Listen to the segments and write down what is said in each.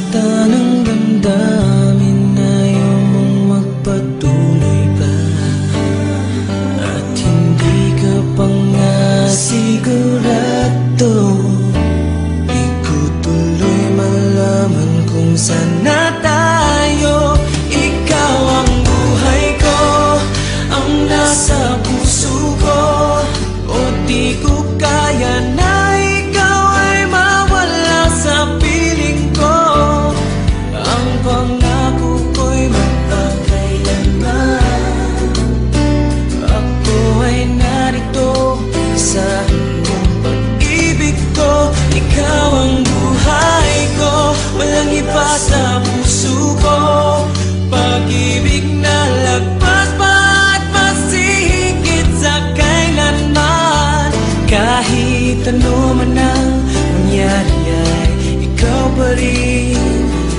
Nasaktan ang damdamin, ayaw mong magpatuloy pa. At hindi ka pa nga sigurado. Di ko tuloy malaman kung saan na tayo. Ikaw ang buhay ko, ang nasa puso ko. O di ko kaya na ikaw ay mawala sa piling ko. Ang pangako ko'y magpakailanman. Ako ay narito sa buong pag-ibig ko. Ikaw ang buhay ko, walang iba sa puso ko. Pag-ibig na lagpas pa at masihigit sa kailanman. Kahit ano man ang mangyari ay ikaw pa rin.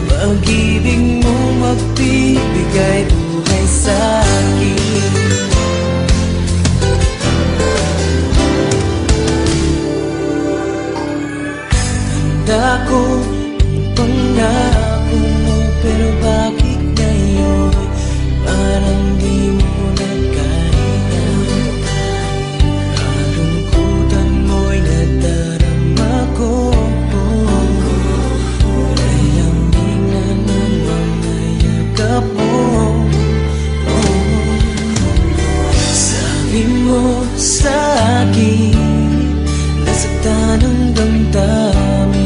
Pag-ibig mo magbibigay buhay sa akin. Tanda ko ang pangako mo, pero bakit ngayon parang di mo na kaya? Kalungkutan mo'y nadarama ko. Layamig na ng mga yakap mo. Sabi mo sa akin, nasaktan ang damdamin,